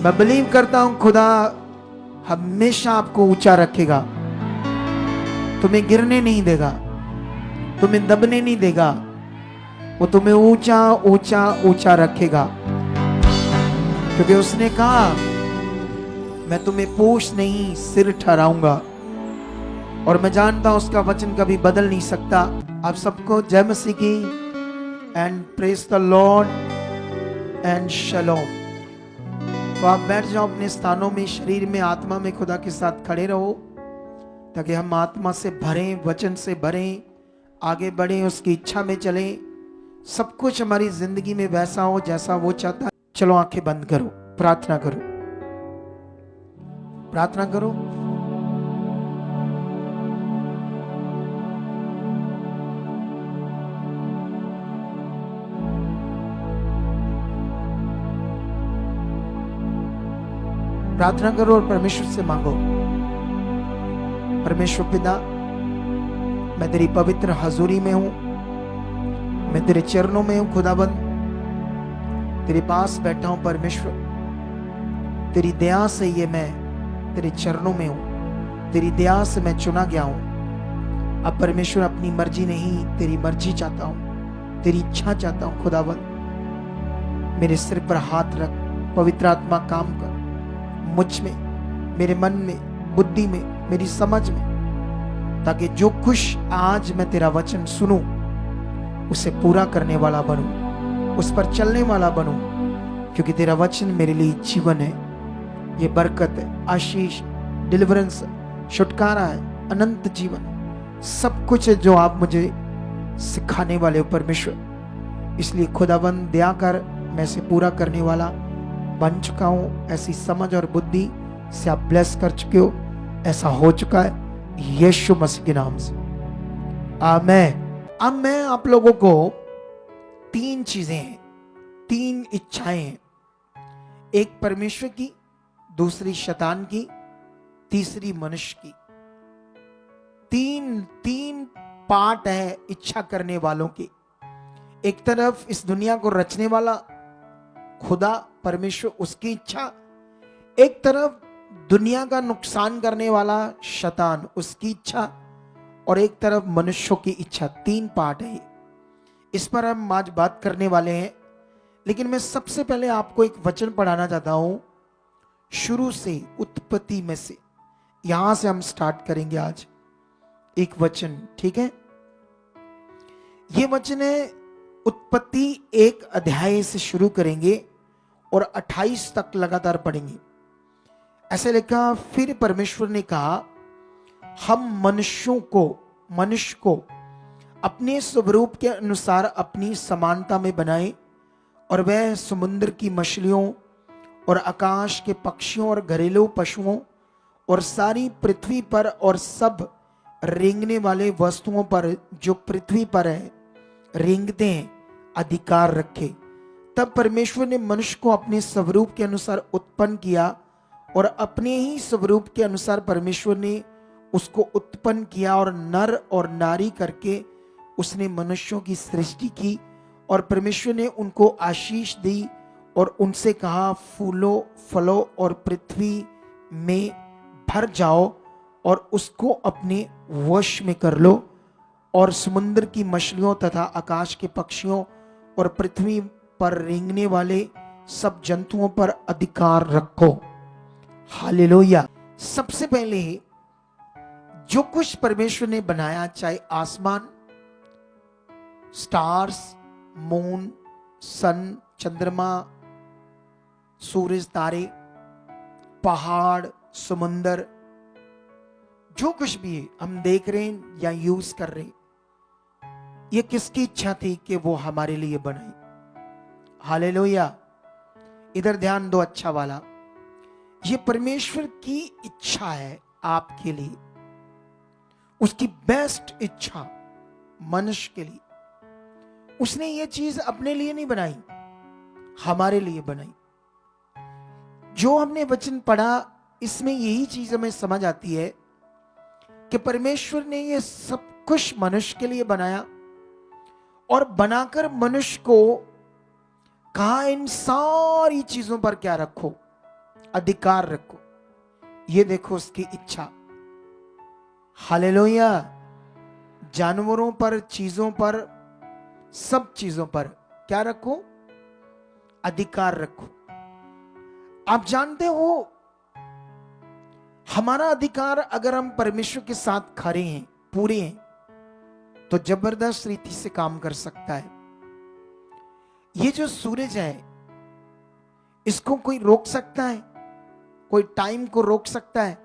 मैं बिलीव करता हूं खुदा हमेशा आपको ऊंचा रखेगा, तुम्हें गिरने नहीं देगा, तुम्हें दबने नहीं देगा, वो तुम्हें ऊंचा ऊंचा ऊंचा रखेगा। क्योंकि उसने कहा मैं तुम्हें पूछ नहीं सिर ठहराऊंगा, और मैं जानता हूं उसका वचन कभी बदल नहीं सकता। आप सबको जय मसीह की and praise the lord and shalom. तो आप बैठ जाओ अपने स्थानों में, शरीर में आत्मा में खुदा के साथ खड़े रहो, ताकि हम आत्मा से भरें, वचन से भरें, आगे बढ़ें, उसकी इच्छा में चलें। सब कुछ हमारी जिंदगी में वैसा हो जैसा वो चाहता है। चलो आंखें बंद करो, प्रार्थना करो, प्रार्थना करो। प्रार्थना करो और परमेश्वर से मांगो। परमेश्वर पिता, मैं तेरी पवित्र हजूरी में हूं, मैं तेरे चरणों में हूं खुदाबंद, तेरे पास बैठा हूं परमेश्वर। तेरी दया से ये मैं तेरे चरणों में हूं, तेरी दया से मैं चुना गया हूं। अब परमेश्वर अपनी मर्जी नहीं, तेरी मर्जी चाहता हूं, तेरी इच्छा चाहता हूं खुदाबंद। मेरे सिर पर हाथ रख, पवित्र आत्मा काम कर मुझ में, मेरे मन में, बुद्धि में, मेरी समझ में, ताकि जो कुछ आज मैं तेरा वचन सुनूं उसे पूरा करने वाला बनूं, उस पर चलने वाला बनूं। क्योंकि तेरा वचन मेरे लिए जीवन है, ये बरकत है, आशीष, डिलीवरेंस, छुटकारा है, अनंत जीवन, सब कुछ है जो आप मुझे सिखाने वाले हो परमेश्वर। इसलिए खुदाबंद दया कर, मैं इसे पूरा करने वाला बन चुका हूं। ऐसी समझ और बुद्धि से आप ब्लेस कर चुके हो, ऐसा हो चुका है यीशु मसीह के नाम से, आमीन। अब मैं आप लोगों को तीन चीजें हैं, तीन इच्छाएं हैं, एक परमेश्वर की, दूसरी शैतान की, तीसरी मनुष्य की। तीन पार्ट है इच्छा करने वालों के। एक तरफ इस दुनिया को रचने वाला खुदा परमेश्वर, उसकी इच्छा, एक तरफ दुनिया का नुकसान करने वाला शैतान, उसकी इच्छा, और एक तरफ मनुष्यों की इच्छा। तीन पार्ट है। इस पर हम आज बात करने वाले हैं, लेकिन मैं सबसे पहले आपको एक वचन पढ़ाना चाहता हूं, शुरू से, उत्पत्ति में से। यहां से हम स्टार्ट करेंगे आज एक वचन, ठीक है? ये वचन है उत्पत्ति 1 अध्याय से शुरू करेंगे और 28 तक लगातार पढ़ेंगे। ऐसे लिखा, फिर परमेश्वर ने कहा, हम मनुष्य को अपने स्वरूप के अनुसार अपनी समानता में बनाए, और वह समुद्र की मछलियों और आकाश के पक्षियों और घरेलू पशुओं और सारी पृथ्वी पर और सब रेंगने वाले वस्तुओं पर जो पृथ्वी पर है, रेंगते हैं, अधिकार रखे। तब परमेश्वर ने मनुष्य को अपने स्वरूप के अनुसार उत्पन्न किया, और अपने ही स्वरूप के अनुसार परमेश्वर ने उसको उत्पन्न किया, और नर और नारी करके उसने मनुष्यों की सृष्टि की। और परमेश्वर ने उनको आशीष दी और उनसे कहा, फूलो फलो और पृथ्वी में भर जाओ और उसको अपने वश में कर लो, और समुद्र की मछलियों तथा आकाश के पक्षियों और पृथ्वी पर रेंगने वाले सब जंतुओं पर अधिकार रखो। हालेलुया। सबसे पहले जो कुछ परमेश्वर ने बनाया, चाहे आसमान, स्टार्स, मून, सन, चंद्रमा, सूरज, तारे, पहाड़, समुंदर, जो कुछ भी है हम देख रहे हैं या यूज कर रहे हैं, ये किसकी इच्छा थी कि वो हमारे लिए बनाई? हालेलुया। इधर ध्यान दो अच्छा वाला, ये परमेश्वर की इच्छा है आपके लिए, उसकी बेस्ट इच्छा मनुष्य के लिए। उसने ये चीज अपने लिए नहीं बनाई, हमारे लिए बनाई। जो हमने वचन पढ़ा, इसमें यही चीज हमें समझ आती है कि परमेश्वर ने ये सब कुछ मनुष्य के लिए बनाया, और बनाकर मनुष्य को कहा इन सारी चीजों पर क्या रखो, अधिकार रखो। ये देखो उसकी इच्छा। हालेलुया। जानवरों पर, चीजों पर, सब चीजों पर क्या रखो? अधिकार रखो। आप जानते हो हमारा अधिकार, अगर हम परमेश्वर के साथ खड़े हैं, पूरे हैं, तो जबरदस्त रीति से काम कर सकता है। ये जो सूरज है, इसको कोई रोक सकता है? कोई टाइम को रोक सकता है?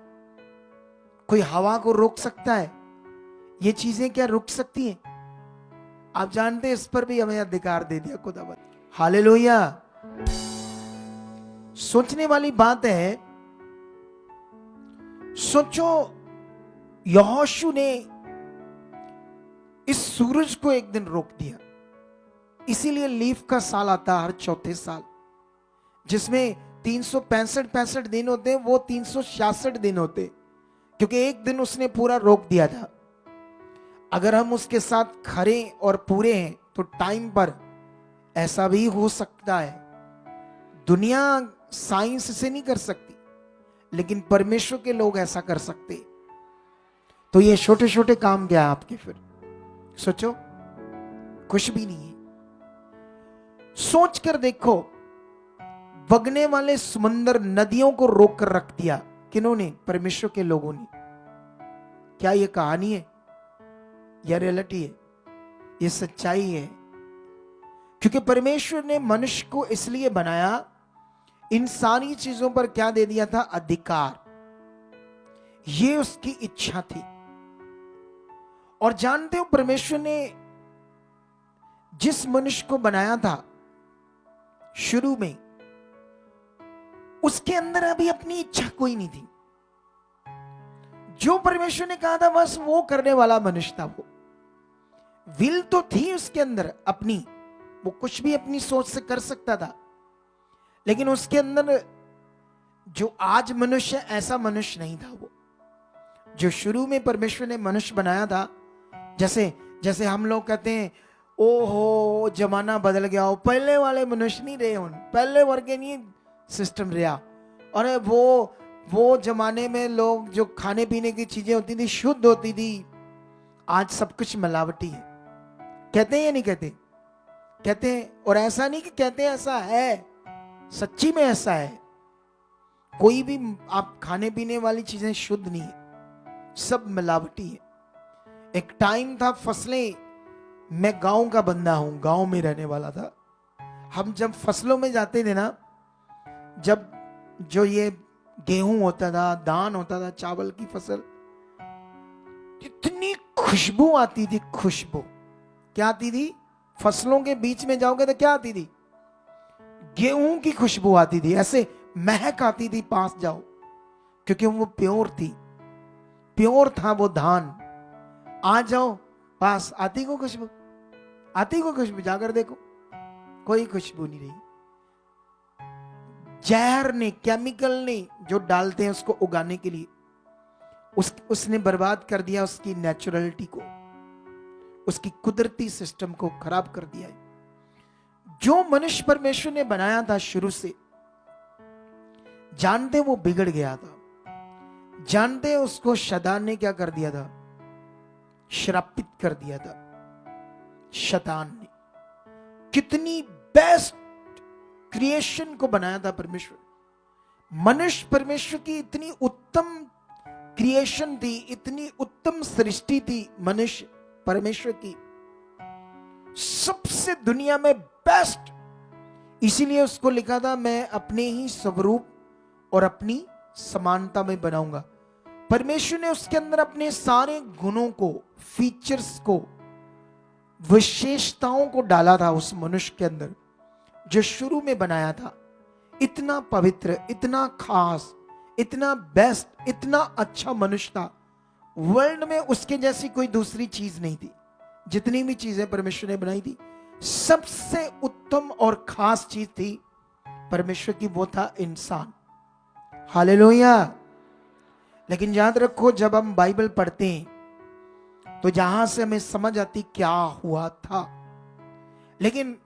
कोई हवा को रोक सकता है? ये चीजें क्या रुक सकती हैं? आप जानते हैं, इस पर भी हमें अधिकार दे दिया खुदावंद। हालेलुया। सोचने वाली बात है, सोचो यहोशू ने इस सूरज को एक दिन रोक दिया। इसीलिए लीफ का साल आता हर चौथे साल, जिसमें 365 दिन होते हैं, वो 366 दिन होते, क्योंकि एक दिन उसने पूरा रोक दिया था। अगर हम उसके साथ खरे और पूरे हैं तो टाइम पर ऐसा भी हो सकता है। दुनिया साइंस से नहीं कर सकती, लेकिन परमेश्वर के लोग ऐसा कर सकते। तो ये छोटे छोटे काम क्या है आपके? फिर सोचो, कुछ भी नहीं है। सोच कर देखो, बगने वाले समुंदर, नदियों को रोक कर रख दिया। किन्होंने? परमेश्वर के लोगों ने। क्या ये कहानी है? यह रियलिटी है, ये सच्चाई है। क्योंकि परमेश्वर ने मनुष्य को इसलिए बनाया, इन सारी चीजों पर क्या दे दिया था? अधिकार। ये उसकी इच्छा थी। और जानते हो, परमेश्वर ने जिस मनुष्य को बनाया था शुरू में, उसके अंदर अभी अपनी इच्छा कोई नहीं थी। जो परमेश्वर ने कहा था बस वो करने वाला मनुष्य था। वो विल तो थी उसके अंदर अपनी, वो कुछ भी अपनी सोच से कर सकता था, लेकिन उसके अंदर जो आज मनुष्य, ऐसा मनुष्य नहीं था वो। जो शुरू में परमेश्वर ने मनुष्य बनाया था, जैसे जैसे हम लोग कहते हैं, ओहो जमाना बदल गया हो, पहले वाले मनुष्य नहीं रहे, उन पहले वर्ग नहीं सिस्टम रहा। और वो जमाने में लोग जो खाने पीने की चीजें होती थी शुद्ध होती थी, आज सब कुछ मिलावटी है। कहते हैं या नहीं कहते? कहते हैं। और ऐसा नहीं कि कहते हैं, ऐसा है, सच्ची में ऐसा है। कोई भी आप खाने पीने वाली चीजें शुद्ध नहीं है, सब मिलावटी है। एक टाइम था, फसलें, मैं गांव का बंदा हूं, गांव में रहने वाला था। हम जब फसलों में जाते थे ना, जब जो ये गेहूं होता था, धान होता था, चावल की फसल, इतनी खुशबू आती थी। खुशबू क्या आती थी? फसलों के बीच में जाओगे तो क्या आती थी? गेहूं की खुशबू आती थी, ऐसे महक आती थी, पास जाओ, क्योंकि वो प्योर थी, प्योर था वो धान। आ जाओ पास, आती को खुशबू, आती को खुशबू, जाकर देखो कोई खुशबू नहीं रही। जहर ने, केमिकल ने जो डालते हैं उसको उगाने के लिए, उसने बर्बाद कर दिया उसकी नेचुरलिटी को, उसकी कुदरती सिस्टम को खराब कर दिया है। जो मनुष्य परमेश्वर ने बनाया था शुरू से, जानते वो बिगड़ गया था। जानते उसको शैतान ने क्या कर दिया था? श्रापित कर दिया था शैतान ने। कितनी बेस्ट क्रिएशन को बनाया था परमेश्वर। मनुष्य परमेश्वर की इतनी उत्तम क्रिएशन थी, इतनी उत्तम सृष्टि थी मनुष्य परमेश्वर की, सबसे दुनिया में बेस्ट। इसीलिए उसको लिखा था, मैं अपने ही स्वरूप और अपनी समानता में बनाऊंगा। परमेश्वर ने उसके अंदर अपने सारे गुणों को, फीचर्स को, विशेषताओं को डाला था उस मनुष्य के अंदर जो शुरू में बनाया था। इतना पवित्र, इतना खास, इतना बेस्ट, इतना अच्छा मनुष्य था। वर्ल्ड में उसके जैसी कोई दूसरी चीज नहीं थी। जितनी भी चीजें परमेश्वर ने बनाई थी, सबसे उत्तम और खास चीज थी परमेश्वर की, वो था इंसान। हालेलुया। लेकिन याद रखो, जब हम बाइबल पढ़ते हैं तो जहां से हमें समझ आती क्या हुआ था, लेकिन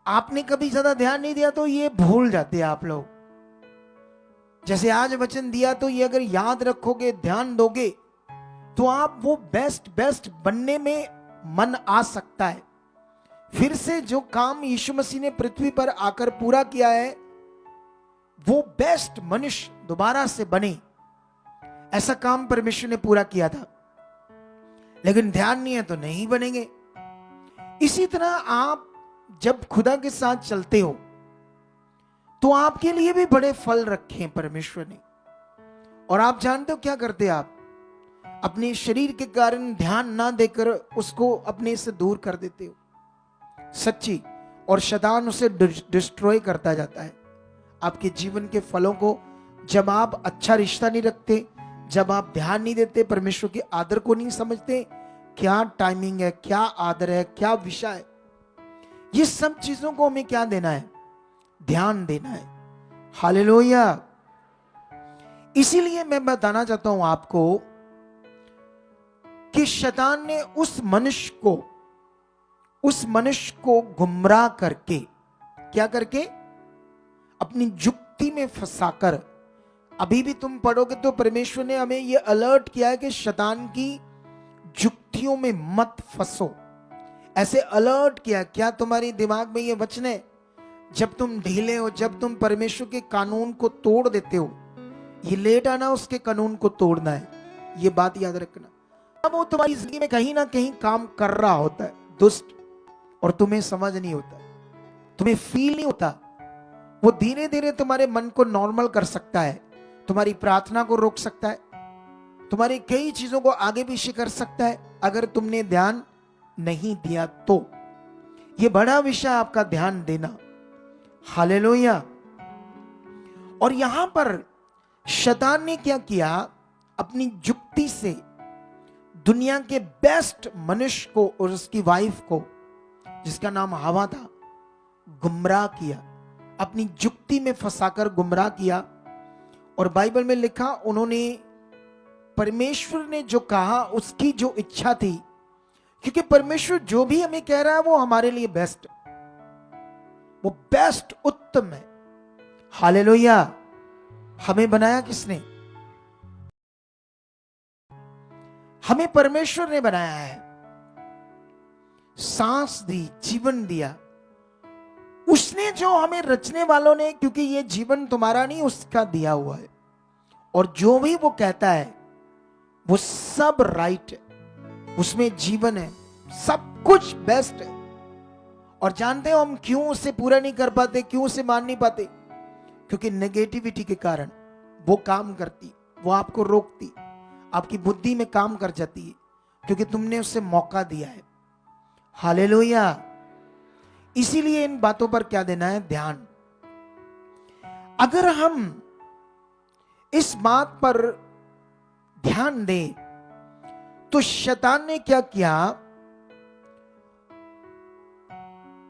आपने कभी ज्यादा ध्यान नहीं दिया तो ये भूल जाते हैं आप लोग। जैसे आज वचन दिया तो ये अगर याद रखोगे, ध्यान दोगे, तो आप वो बेस्ट बनने में मन आ सकता है। फिर से जो काम यीशु मसीह ने पृथ्वी पर आकर पूरा किया है, वो बेस्ट मनुष्य दोबारा से बने, ऐसा काम परमेश्वर ने पूरा किया था। लेकिन ध्यान नहीं है तो नहीं बनेंगे। इसी तरह आप जब खुदा के साथ चलते हो तो आपके लिए भी बड़े फल रखे हैं परमेश्वर ने। और आप जानते हो क्या करते आप? अपने शरीर के कारण ध्यान ना देकर उसको अपने से दूर कर देते हो, सच्ची, और शैतान उसे डिस्ट्रॉय करता जाता है आपके जीवन के फलों को। जब आप अच्छा रिश्ता नहीं रखते, जब आप ध्यान नहीं देते, परमेश्वर के आदर को नहीं समझते, क्या टाइमिंग है, क्या आदर है, क्या विषय है, ये सब चीजों को हमें क्या देना है? ध्यान देना है। हालेलुया। इसीलिए मैं बताना चाहता हूं आपको कि शैतान ने उस मनुष्य को गुमराह करके, क्या करके? अपनी जुक्ति में फंसाकर। अभी भी तुम पढ़ोगे तो परमेश्वर ने हमें यह अलर्ट किया है कि शैतान की जुक्तियों में मत फंसो। ऐसे अलर्ट किया। क्या तुम्हारे दिमाग में ये वचन है? जब तुम ढीले हो, जब तुम परमेश्वर के कानून को तोड़ देते हो, ये लेट आना उसके कानून को तोड़ना है, ये बात याद रखना। अब वो तुम्हारी जिंदगी में कहीं ना कहीं काम कर रहा होता है, दुष्ट, और तुम्हें समझ नहीं होता, तुम्हें फील नहीं होता। वो धीरे धीरे तुम्हारे मन को नॉर्मल कर सकता है, तुम्हारी प्रार्थना को रोक सकता है, तुम्हारी कई चीजों को आगे पीछे कर सकता है, अगर तुमने ध्यान नहीं दिया तो। ये बड़ा विषय आपका ध्यान देना। हालेलुया। और यहां पर शैतान ने क्या किया? अपनी जुक्ति से दुनिया के बेस्ट मनुष्य को और उसकी वाइफ को, जिसका नाम हवा था, गुमराह किया, अपनी जुक्ति में फंसाकर गुमराह किया। और बाइबल में लिखा, उन्होंने, परमेश्वर ने जो कहा उसकी जो इच्छा थी, क्योंकि परमेश्वर जो भी हमें कह रहा है वो हमारे लिए बेस्ट, वो बेस्ट, उत्तम है। हालेलुया। हमें बनाया किसने? हमें परमेश्वर ने बनाया है, सांस दी, जीवन दिया उसने, जो हमें रचने वालों ने, क्योंकि ये जीवन तुम्हारा नहीं, उसका दिया हुआ है। और जो भी वो कहता है वो सब राइट है, उसमें जीवन है, सब कुछ बेस्ट है। और जानते हो हम क्यों उसे पूरा नहीं कर पाते, क्यों उसे मान नहीं पाते? क्योंकि नेगेटिविटी के कारण वो काम करती, वो आपको रोकती, आपकी बुद्धि में काम कर जाती है, क्योंकि तुमने उसे मौका दिया है। हालेलुया। इसीलिए इन बातों पर क्या देना है? ध्यान। अगर हम इस बात पर ध्यान दें तो शैतान ने क्या किया?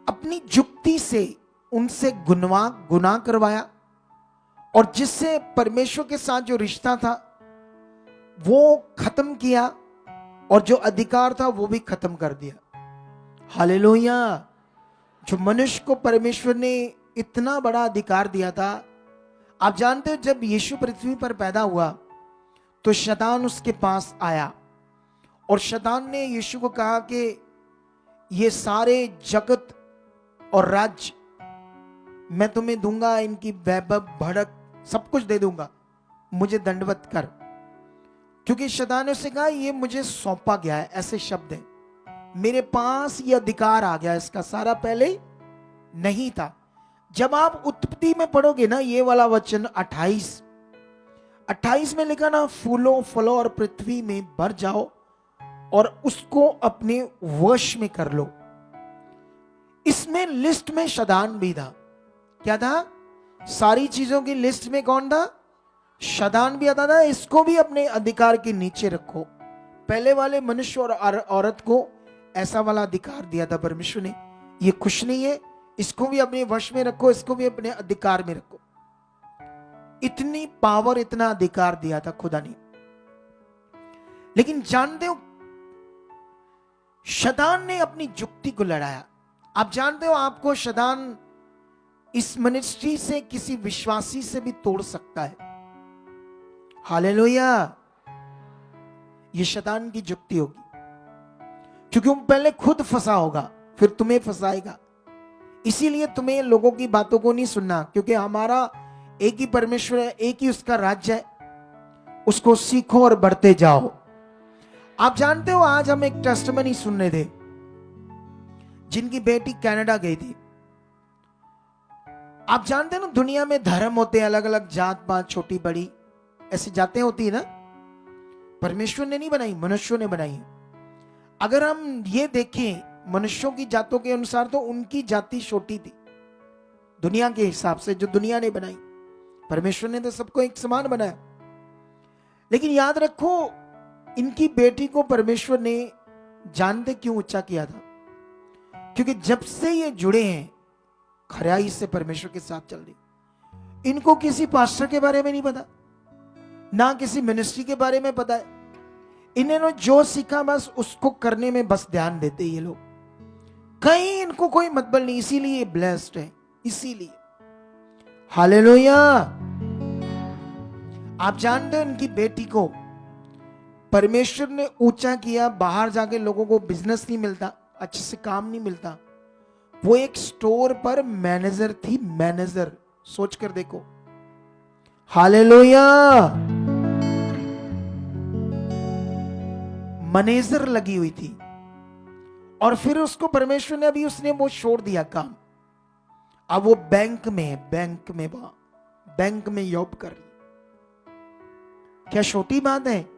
अपनी जुक्ति से उनसे गुनाह करवाया, और जिससे परमेश्वर के साथ जो रिश्ता था वो खत्म किया, और जो अधिकार था वो भी खत्म कर दिया। हालेलुया। जो मनुष्य को परमेश्वर ने इतना बड़ा अधिकार दिया था, आप जानते हो जब यीशु पृथ्वी पर पैदा हुआ तो शैतान उसके पास आया, और शैतान ने यीशु को कहा कि ये सारे जगत और राज्य मैं तुम्हें दूंगा, इनकी वैभव, भड़क, सब कुछ दे दूंगा, मुझे दंडवत कर। क्योंकि शैतान ने उससे कहा ये मुझे सौंपा गया है, ऐसे शब्द है, मेरे पास ये अधिकार आ गया, इसका सारा पहले नहीं था। जब आप उत्पत्ति में पढ़ोगे ना, ये वाला वचन 28 में लिखा ना, फूलों फलों और पृथ्वी में भर जाओ और उसको अपने वश में कर लो। इसमें लिस्ट में शैतान भी था। क्या था? सारी चीजों की लिस्ट में कौन था? शैतान भी आता था। इसको भी अपने अधिकार के नीचे रखो। पहले वाले मनुष्य और औरत को ऐसा वाला अधिकार दिया था परमेश्वर ने, ये खुश नहीं है, इसको भी अपने वश में रखो, इसको भी अपने अधिकार में रखो। इतनी पावर, इतना अधिकार दिया था खुदा ने। लेकिन जानते हो शैतान ने अपनी जुक्ति को लड़ाया। आप जानते हो आपको शैतान इस मिनिस्ट्री से, किसी विश्वासी से भी तोड़ सकता है। हालेलुया। ये शैतान की जुक्ति होगी, क्योंकि वो पहले खुद फंसा होगा फिर तुम्हें फंसाएगा। इसीलिए तुम्हें लोगों की बातों को नहीं सुनना, क्योंकि हमारा एक ही परमेश्वर है, एक ही उसका राज्य है। उसको सीखो और बढ़ते जाओ। आप जानते हो, आज हम एक टेस्टिमनी सुन रहे थे, जिनकी बेटी कनाडा गई थी। आप जानते हैं ना, दुनिया में धर्म होते हैं, अलग अलग जात पात, छोटी बड़ी ऐसी जातें होती है ना। परमेश्वर ने नहीं बनाई, मनुष्यों ने बनाई है। अगर हम ये देखें मनुष्यों की जातों के अनुसार, तो उनकी जाति छोटी थी दुनिया के हिसाब से, जो दुनिया ने बनाई। परमेश्वर ने तो सबको एक समान बनाया। लेकिन याद रखो, इनकी बेटी को परमेश्वर ने जानते क्यों ऊंचा किया था? क्योंकि जब से ये जुड़े हैं, खराई से परमेश्वर के साथ चल रही। इनको किसी पास्टर के बारे में नहीं पता, ना किसी मिनिस्ट्री के बारे में पता है। इन्होंने जो सीखा बस उसको करने में बस ध्यान देते ये लोग, कहीं इनको कोई मतलब नहीं। इसीलिए ब्लेस्ड है, इसीलिए। हालेलुया। आप जानते हैं, उनकी बेटी को परमेश्वर ने ऊंचा किया। बाहर जाके लोगों को बिजनेस नहीं मिलता, अच्छे से काम नहीं मिलता। वो एक स्टोर पर मैनेजर थी, मैनेजर। सोच कर देखो। हालेलुया। मैनेजर लगी हुई थी, और फिर उसको परमेश्वर ने अभी उसने वो छोड़ दिया काम। अब वो बैंक में जॉब कर रही। क्या छोटी बात है?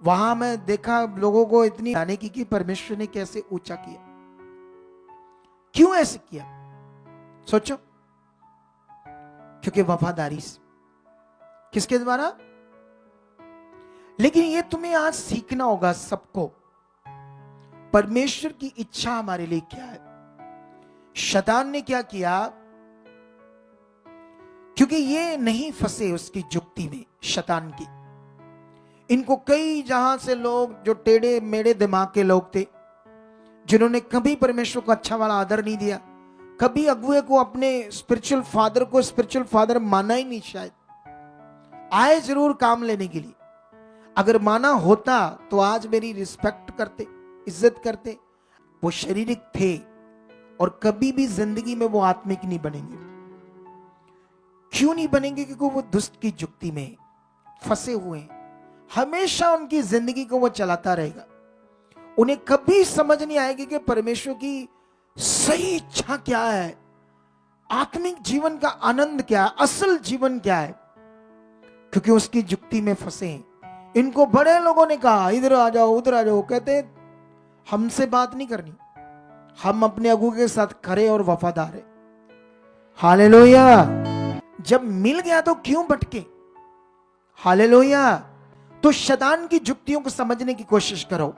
वहां मैं देखा लोगों को इतनी आने की कि परमेश्वर ने कैसे ऊंचा किया। क्यों ऐसे किया? सोचो। क्योंकि वफादारी से। किसके द्वारा? लेकिन ये तुम्हें आज सीखना होगा सबको, परमेश्वर की इच्छा हमारे लिए क्या है। शैतान ने क्या किया? क्योंकि ये नहीं फंसे उसकी जुक्ति में, शैतान की। इनको कई जहां से लोग जो टेढ़े मेढ़े दिमाग के लोग थे, जिन्होंने कभी परमेश्वर को अच्छा वाला आदर नहीं दिया, कभी अगुए को, अपने स्पिरिचुअल फादर को स्पिरिचुअल फादर माना ही नहीं। शायद आए जरूर काम लेने के लिए, अगर माना होता तो आज मेरी रिस्पेक्ट करते, इज्जत करते। वो शारीरिक थे और कभी भी जिंदगी में वो आत्मिक नहीं बनेंगे। क्यों नहीं बनेंगे? क्योंकि वो दुष्ट की जुक्ति में फंसे हुए हैं। हमेशा उनकी जिंदगी को वो चलाता रहेगा। उन्हें कभी समझ नहीं आएगी कि परमेश्वर की सही इच्छा क्या है, आत्मिक जीवन का आनंद क्या है, असल जीवन क्या है, क्योंकि उसकी जुक्ति में फंसे हैं। इनको बड़े लोगों ने कहा इधर आ जाओ, उधर आ जाओ। कहते हमसे बात नहीं करनी, हम अपने अगुओं के साथ खरे और वफादार है। हालेलुया। जब मिल गया तो क्यों भटके? हालेलुया। तो शैतान की जुक्तियों को समझने की कोशिश करो।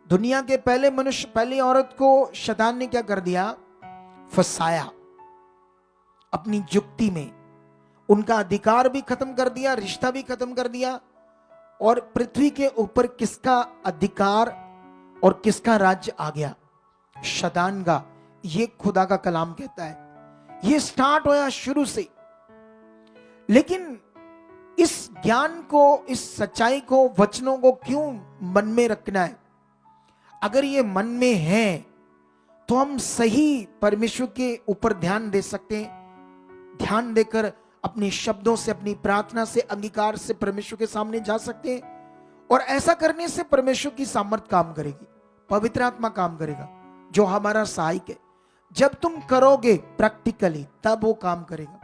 दुनिया के पहले मनुष्य, पहली औरत को शैतान ने क्या कर दिया? फंसाया अपनी जुक्ति में। उनका अधिकार भी खत्म कर दिया, रिश्ता भी खत्म कर दिया, और पृथ्वी के ऊपर किसका अधिकार और किसका राज्य आ गया? शैतान का। ये खुदा का कलाम कहता है। ये स्टार्ट होया शुरू से। लेकिन इस ज्ञान को, इस सच्चाई को, वचनों को क्यों मन में रखना है? अगर ये मन में है तो हम सही परमेश्वर के ऊपर ध्यान दे सकते हैं। ध्यान देकर अपने शब्दों से, अपनी प्रार्थना से, अंगीकार से परमेश्वर के सामने जा सकते हैं। और ऐसा करने से परमेश्वर की सामर्थ काम करेगी, पवित्र आत्मा काम करेगा, जो हमारा सहायक है। जब तुम करोगे प्रैक्टिकली, तब वो काम करेगा,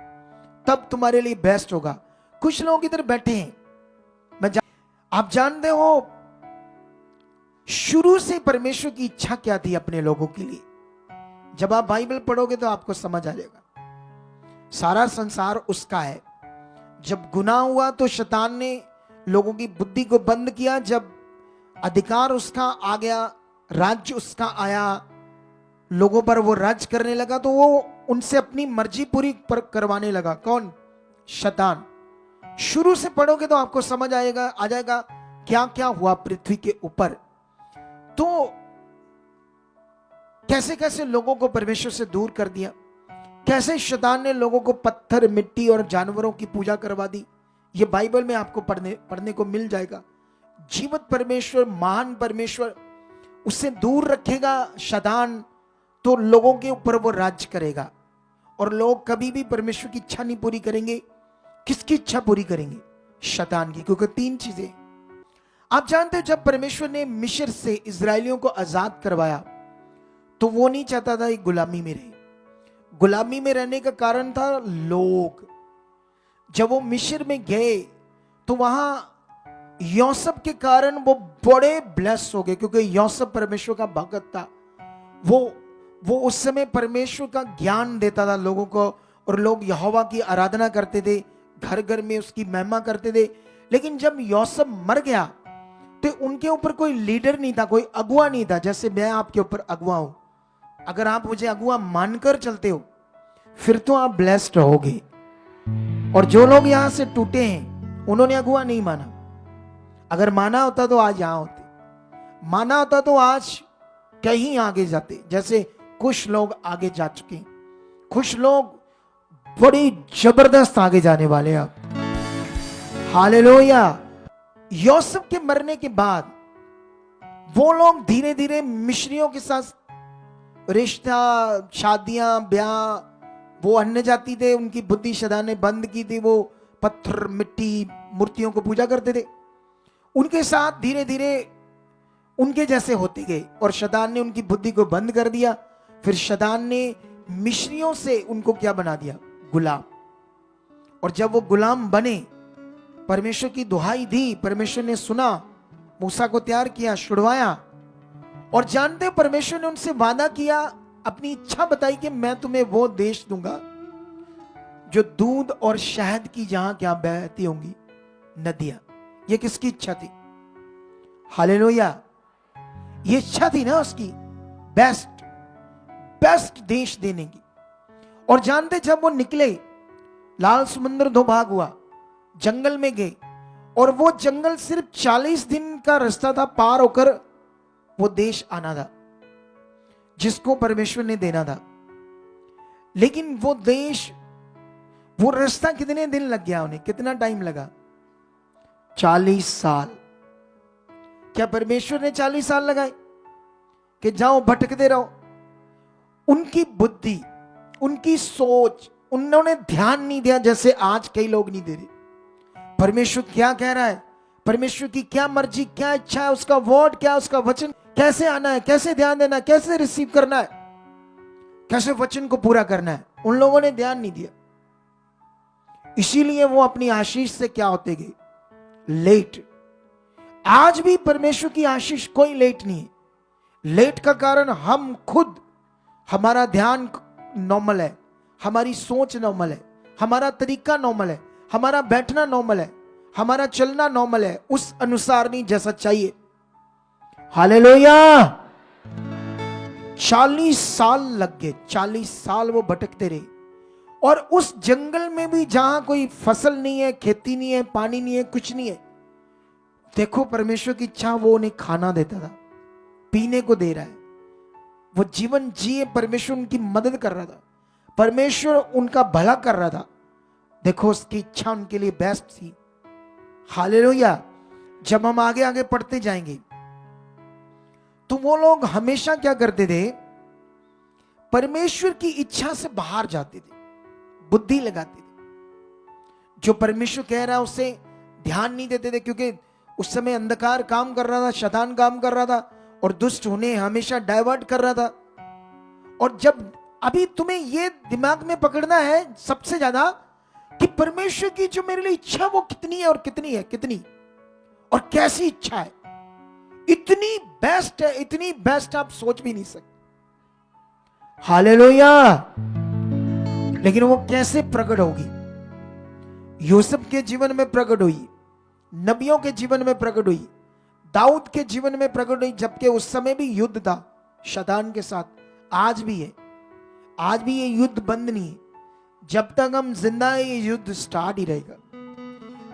तब तुम्हारे लिए बेस्ट होगा। कुछ लोग इधर बैठे हैं, आप जानते हो शुरू से परमेश्वर की इच्छा क्या थी अपने लोगों के लिए। जब आप बाइबल पढ़ोगे तो आपको समझ आ जाएगा। सारा संसार उसका है। जब गुनाह हुआ तो शैतान ने लोगों की बुद्धि को बंद किया। जब अधिकार उसका आ गया, राज्य उसका आया, लोगों पर वो राज करने लगा, तो वो उनसे अपनी मर्जी पूरी करवाने लगा। कौन? शैतान। शुरू से पढ़ोगे तो आपको समझ आ जाएगा क्या क्या हुआ पृथ्वी के ऊपर। तो कैसे कैसे लोगों को परमेश्वर से दूर कर दिया, कैसे शैतान ने लोगों को पत्थर, मिट्टी और जानवरों की पूजा करवा दी। ये बाइबल में आपको पढ़ने को मिल जाएगा। जीवित परमेश्वर, महान परमेश्वर, उससे दूर रखेगा शैतान तो लोगों के ऊपर वो राज्य करेगा, और लोग कभी भी परमेश्वर की इच्छा नहीं पूरी करेंगे। किसकी इच्छा पूरी करेंगे? शैतान की। क्योंकि तीन चीजें आप जानते हो, जब परमेश्वर ने मिस्र से इजरायलियों को आजाद करवाया तो वो नहीं चाहता था एक गुलामी में रहे। गुलामी में रहने का कारण था लोग। जब वो मिस्र में गए तो वहां यूसुफ के कारण वो बड़े ब्लेस हो गए, क्योंकि यूसुफ परमेश्वर का भक्त था। वो उस समय परमेश्वर का ज्ञान देता था लोगों को, और लोग यहोवा की आराधना करते थे, घर घर में उसकी महिमा करते थे। लेकिन जब यूसुफ मर गया तो उनके ऊपर कोई लीडर नहीं था, कोई अगुआ नहीं था। जैसे मैं आपके ऊपर अगुआ हूं, अगर आप मुझे अगुआ मानकर चलते हो फिर तो आप ब्लेस्ड रहोगे। और जो लोग यहां से टूटे हैं उन्होंने अगुआ नहीं माना। अगर माना होता तो आज यहां होते, माना होता तो आज कहीं आगे जाते। जैसे कुछ लोग आगे जा चुके हैं, कुछ लोग बड़ी जबरदस्त आगे जाने वाले हैं अब। हालेलुया। यूसुफ के मरने के बाद वो लोग धीरे धीरे मिस्रियों के साथ रिश्ता, शादियां, ब्याह, वो अन्य जाति थे, उनकी बुद्धि शैतान ने बंद की थी। वो पत्थर, मिट्टी, मूर्तियों को पूजा करते थे। उनके साथ धीरे धीरे उनके जैसे होते गए, और शैतान ने उनकी बुद्धि को बंद कर दिया। फिर शैतान ने मिस्रियों से उनको क्या बना दिया? गुलाम। और जब वो गुलाम बने, परमेश्वर की दुहाई दी, परमेश्वर ने सुना, मूसा को तैयार किया, छुड़वाया। और जानते हो, परमेश्वर ने उनसे वादा किया, अपनी इच्छा बताई कि मैं तुम्हें वो देश दूंगा जो दूध और शहद की, जहां क्या बहती होंगी नदियां। ये किसकी इच्छा थी? हालेलुया। ये इच्छा थी ना उसकी, बेस्ट देश देने की। और जानते, जब वो निकले, लाल समुद्र दो भाग हुआ, जंगल में गए, और वो जंगल सिर्फ 40 दिन का रास्ता था, पार होकर वो देश आना था जिसको परमेश्वर ने देना था। लेकिन वो देश, वो रास्ता कितने दिन लग गया उन्हें? कितना टाइम लगा? 40 साल। क्या परमेश्वर ने 40 साल लगाए कि जाओ भटकते रहो? उनकी बुद्धि, उनकी सोच, उन्होंने ध्यान नहीं दिया, जैसे आज कई लोग नहीं दे रहे। परमेश्वर क्या कह रहा है, परमेश्वर की क्या मर्जी, क्या इच्छा है, उसका वर्ड क्या है, उसका वचन कैसे आना है, कैसे ध्यान देना है, कैसे रिसीव करना है, कैसे वचन को पूरा करना है, उन लोगों ने ध्यान नहीं दिया। इसीलिए वो अपनी आशीष से क्या होते गए? लेट। आज भी परमेश्वर की आशीष कोई लेट नहीं है। लेट का कारण हम खुद, हमारा ध्यान नॉर्मल है, हमारी सोच नॉर्मल है, हमारा तरीका नॉर्मल है, हमारा बैठना नॉर्मल है, हमारा चलना नॉर्मल है, उस अनुसार नहीं जैसा चाहिए। हालेलुया। 40 साल लग गए, 40 साल वो भटकते रहे। और उस जंगल में भी जहां कोई फसल नहीं है, खेती नहीं है, पानी नहीं है, कुछ नहीं है, देखो परमेश्वर की इच्छा, वो उन्हें खाना देता था, पीने को दे रहा है, वो जीवन जिए। परमेश्वर उनकी मदद कर रहा था, परमेश्वर उनका भला कर रहा था। देखो उसकी इच्छा उनके लिए बेस्ट थी। हालेलुया। जब हम आगे आगे पढ़ते जाएंगे तो वो लोग हमेशा क्या करते थे? परमेश्वर की इच्छा से बाहर जाते थे, बुद्धि लगाते थे। जो परमेश्वर कह रहा है उससे ध्यान नहीं देते थे, क्योंकि उस समय अंधकार काम कर रहा था, शैतान काम कर रहा था, और दुष्ट उन्हें हमेशा डाइवर्ट कर रहा था। और जब अभी तुम्हें ये दिमाग में पकड़ना है सबसे ज्यादा कि परमेश्वर की जो मेरे लिए इच्छा वो कितनी है, और कितनी और कैसी इच्छा है, इतनी बेस्ट है, इतनी बेस्ट आप सोच भी नहीं सकते। हालेलुया। लेकिन वो कैसे प्रकट होगी? यूसुफ के जीवन में प्रकट हुई, नबियों के जीवन में प्रकट हुई, दाऊद के जीवन में प्रकट हुई, जबकि उस समय भी युद्ध था शैतान के साथ। आज भी है, आज भी ये युद्ध बंद नहीं है। जब तक हम जिंदा है ये युद्ध स्टार्ट ही रहेगा।